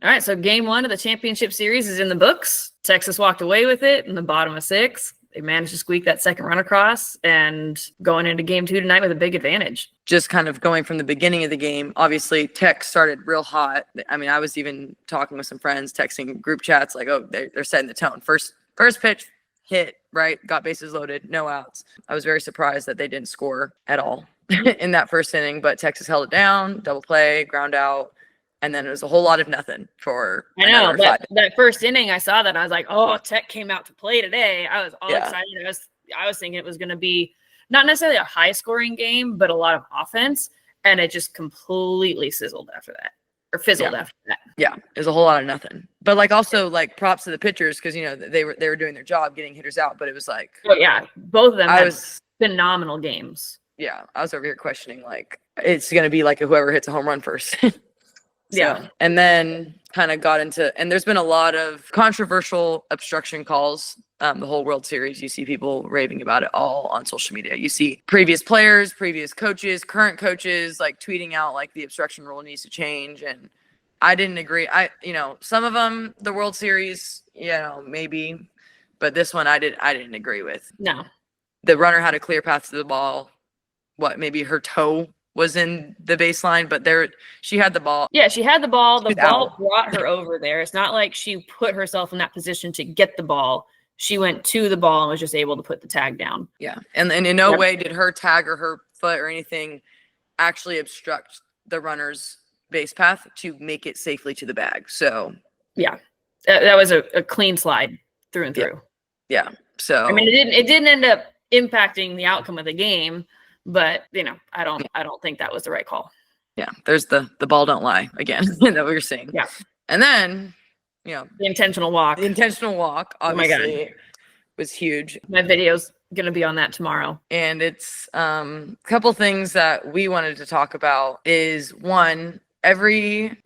All right, so game 1 of the championship series is in the books. Texas walked away with it in the bottom of 6. They managed to squeak that second run across and going into game 2 tonight with a big advantage. Just kind of going from the beginning of the game, obviously Tech started real hot. I mean, I was even talking with some friends, texting group chats like, oh, they're setting the tone. First pitch, hit, right? Got bases loaded, no outs. I was very surprised that they didn't score at all in that first inning, but Texas held it down, double play, ground out. And then it was a whole lot of nothing for that first inning. I saw that. I was like, oh, Tech came out to play today. I was all excited. I was thinking it was going to be not necessarily a high scoring game, but a lot of offense. And it just completely fizzled after that. Yeah, it was a whole lot of nothing. But like also like props to the pitchers because you know they were doing their job getting hitters out. But it was like, oh yeah, both of them had phenomenal games. Yeah, I was over here questioning like it's going to be like whoever hits a home run first. And then kind of got into, and there's been a lot of controversial obstruction calls. The whole World Series, you see people raving about it all on social media. You see previous players, previous coaches, current coaches like tweeting out like the obstruction rule needs to change. And I didn't agree. Some of them, the World Series, maybe, but this one I didn't agree with. No, the runner had a clear path to the ball. Maybe her toe was in the baseline, but she had the ball. Yeah, she had the ball. The ball brought her over there. It's not like she put herself in that position to get the ball. She went to the ball and was just able to put the tag down. Yeah, and in no way did her tag or her foot or anything actually obstruct the runner's base path to make it safely to the bag. So yeah, that was a clean slide through and through. Yeah. So I mean, it didn't end up impacting the outcome of the game. But I don't think that was the right call. Yeah, there's the ball don't lie again. That what you're saying. Yeah, and then the intentional walk. The intentional walk, obviously, was huge. My video's gonna be on that tomorrow. And it's a couple things that we wanted to talk about. Is one, maybe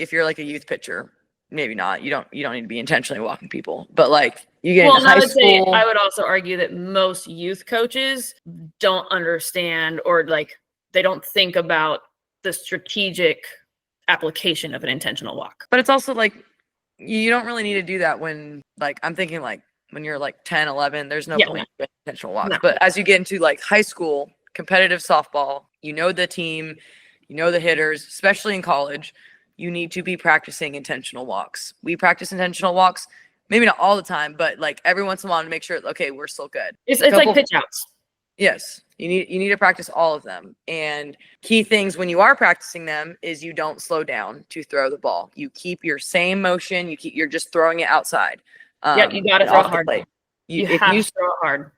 if you're like a youth pitcher, maybe not. You don't need to be intentionally walking people, but like. I would also argue that most youth coaches don't understand or like they don't think about the strategic application of an intentional walk. But it's also like you don't really need to do that when like I'm thinking like when you're like 10, 11, there's no point in intentional walks. No. But as you get into like high school, competitive softball, the team, the hitters, especially in college, you need to be practicing intentional walks. We practice intentional walks. Maybe not all the time, but like every once in a while to make sure, okay, we're still good. It's like pitch outs. Yes. You need to practice all of them. And key things when you are practicing them is you don't slow down to throw the ball. You keep your same motion. You're just throwing it outside. You got to throw it hard. You have to throw it hard.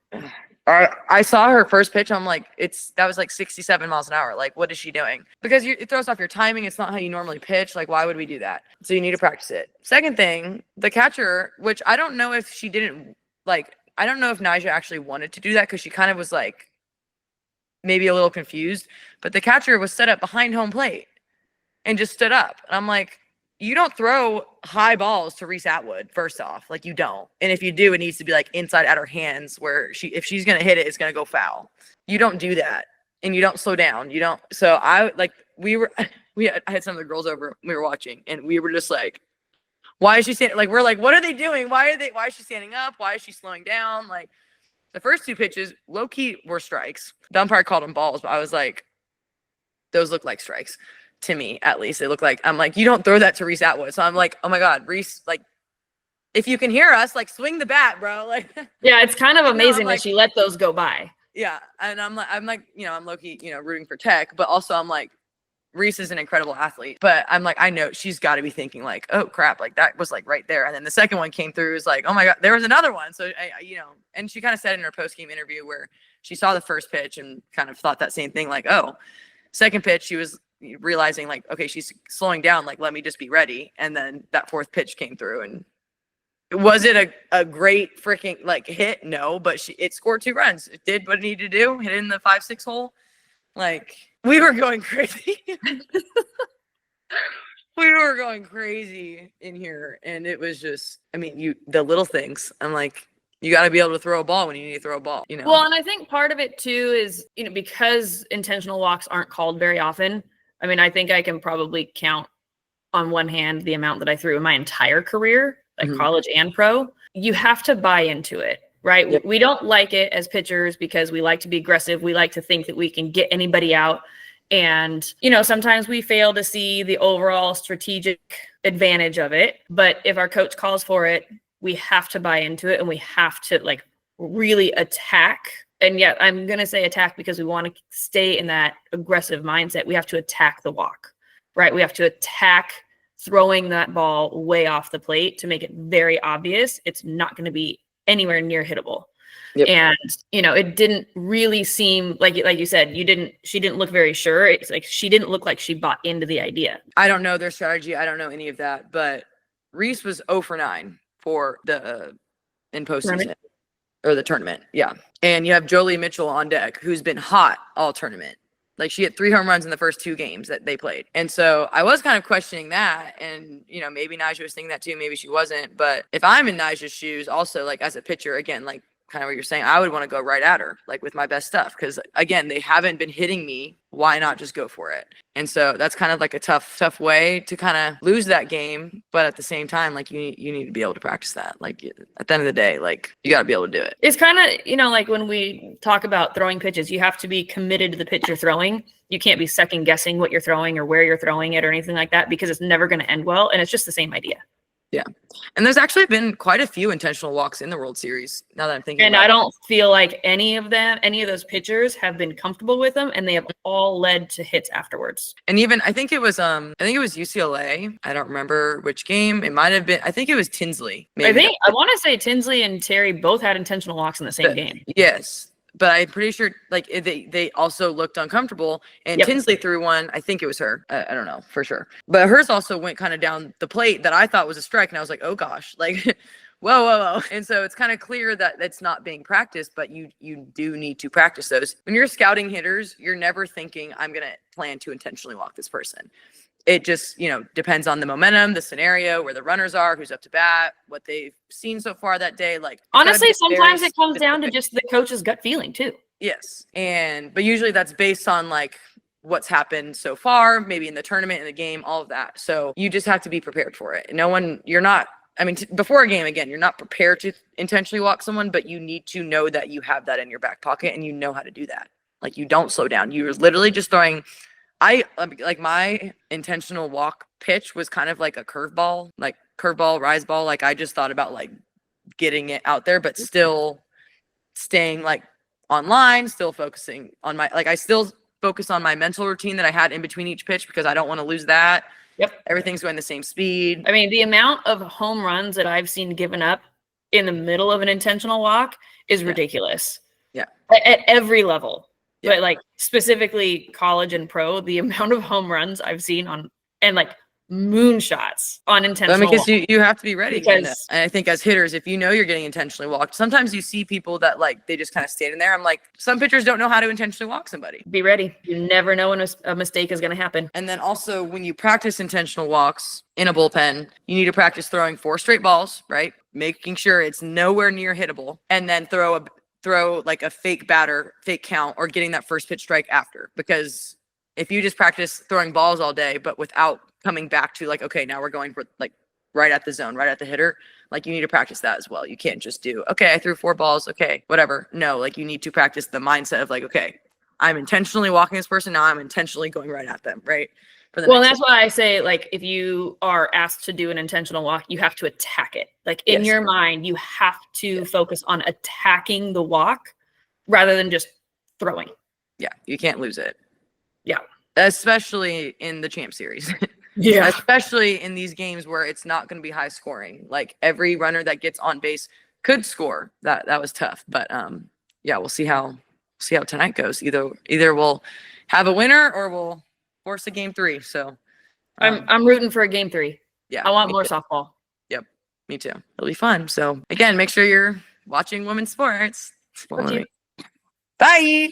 I saw her first pitch. I'm like, that was like 67 miles an hour. Like, what is she doing? Because it throws off your timing. It's not how you normally pitch. Like, why would we do that? So you need to practice it. Second thing, the catcher, which I don't know if she didn't like, I don't know if Nyjah actually wanted to do that because she kind of was like maybe a little confused, but the catcher was set up behind home plate and just stood up. And I'm like, you don't throw high balls to Reese Atwood, first off. Like, you don't. And if you do, it needs to be, like, inside at her hands where if she's going to hit it, it's going to go foul. You don't do that. And you don't slow down. You don't. So, I had some of the girls over. We were watching. And we were just like, why is she standing? Like, we're like, what are they doing? Why is she standing up? Why is she slowing down? Like, the first 2 pitches, low-key, were strikes. The umpire called them balls. But I was like, those look like strikes. To me, at least, it looked like, I'm like, you don't throw that to Reese Atwood. So I'm like, oh my God, Reese, like, if you can hear us, like, swing the bat, bro. Like, yeah, it's kind of amazing that she let those go by. Yeah, and I'm like, I'm low-key, rooting for Tech, but also I'm like, Reese is an incredible athlete, but I'm like, I know she's got to be thinking like, oh crap, like that was like right there, and then the second one came through, was like, oh my God, there was another one. So and she kind of said in her post-game interview where she saw the first pitch and kind of thought that same thing, like, oh, second pitch, she was realizing like, okay, she's slowing down, like, let me just be ready. And then that fourth pitch came through, and was it a great freaking like hit? No, but it scored 2 runs. It did what it needed to do, hit in the 5-6 hole. Like, we were going crazy. We were going crazy in here, and it was just, I mean, the little things, I'm like, you got to be able to throw a ball when you need to throw a ball, Well, and I think part of it too is, because intentional walks aren't called very often. I mean, I think I can probably count on one hand the amount that I threw in my entire career, like Mhm. college and pro. You have to buy into it, right? Yep. We don't like it as pitchers because we like to be aggressive. We like to think that we can get anybody out. And, sometimes we fail to see the overall strategic advantage of it. But if our coach calls for it, we have to buy into it and we have to like really attack. And yet I'm going to say attack because we want to stay in that aggressive mindset. We have to attack the walk, right? We have to attack throwing that ball way off the plate to make it very obvious it's not going to be anywhere near hittable. Yep. And, it didn't really seem like you said, she didn't look very sure. It's like, she didn't look like she bought into the idea. I don't know their strategy. I don't know any of that, but Reese was 0 for 9 for the in postseason or the tournament. Yeah. And you have Jolie Mitchell on deck, who's been hot all tournament. Like she hit 3 home runs in the first 2 games that they played. And so I was kind of questioning that. And, maybe Nyjah was thinking that too. Maybe she wasn't. But if I'm in Nyjah's shoes also, like as a pitcher, again, like kind of what you're saying, I would want to go right at her, like with my best stuff. Because again, they haven't been hitting me. Why not just go for it? And so that's kind of like a tough way to kind of lose that game. But at the same time, like you need to be able to practice that. Like at the end of the day, like you got to be able to do it. It's kind of, like when we talk about throwing pitches, you have to be committed to the pitch you're throwing. You can't be second guessing what you're throwing or where you're throwing it or anything like that because it's never going to end well. And it's just the same idea. Yeah. And there's actually been quite a few intentional walks in the World Series now that I'm thinking about it. And I don't feel like any of those pitchers have been comfortable with them and they have all led to hits afterwards. And even I think it was UCLA. I don't remember which game. It might have been, I think it was Tinsley. Maybe. I want to say Tinsley and Terry both had intentional walks in the same game. Yes. But I'm pretty sure like they also looked uncomfortable and Tinsley threw one. I think it was her. I don't know for sure. But hers also went kind of down the plate that I thought was a strike. And I was like, oh gosh, like, whoa. And so it's kind of clear that it's not being practiced, but you do need to practice those. When you're scouting hitters, you're never thinking I'm going to plan to intentionally walk this person. It just, depends on the momentum, the scenario, where the runners are, who's up to bat, what they've seen so far that day. Like honestly, sometimes it comes down to just the coach's gut feeling too. Yes. But usually that's based on like what's happened so far, maybe in the tournament, in the game, all of that. So you just have to be prepared for it. Before a game, again, you're not prepared to intentionally walk someone, but you need to know that you have that in your back pocket and you know how to do that. Like you don't slow down. You're literally just throwing. My intentional walk pitch was kind of like a curveball, rise ball. Like I just thought about like getting it out there, but still staying like online, still focusing on I still focus on my mental routine that I had in between each pitch because I don't want to lose that. Yep. Everything's going the same speed. I mean, the amount of home runs that I've seen given up in the middle of an intentional walk is ridiculous. Yeah. At every level. But like specifically college and pro, the amount of home runs I've seen and like moonshots on intentional. Because you have to be ready. And I think as hitters, if you know you're getting intentionally walked, sometimes you see people that like they just kind of stand in there. I'm like, some pitchers don't know how to intentionally walk somebody. Be ready. You never know when a mistake is going to happen. And then also when you practice intentional walks in a bullpen, you need to practice throwing 4 straight balls, right? Making sure it's nowhere near hittable, and then throw like a fake count, or getting that first pitch strike after. Because if you just practice throwing balls all day, but without coming back to like, okay, now we're going for like right at the zone, right at the hitter, like you need to practice that as well. You can't just do, okay, I threw 4 balls. Okay, whatever. No, like you need to practice the mindset of like, okay, I'm intentionally walking this person. Now I'm intentionally going right at them. Right. Well, that's why I say, like, if you are asked to do an intentional walk, you have to attack it. Like in your mind, you have to focus on attacking the walk rather than just throwing. Yeah. You can't lose it. Yeah. Especially in the champ series. Yeah. Especially in these games where it's not going to be high scoring. Like every runner that gets on base could score. That was tough. But we'll see how tonight goes. Either we'll have a winner or we'll force a game 3. So I'm rooting for a game 3. Yeah. I want more softball. Yep. Me too. It'll be fun. So again, make sure you're watching women's sports. Bye.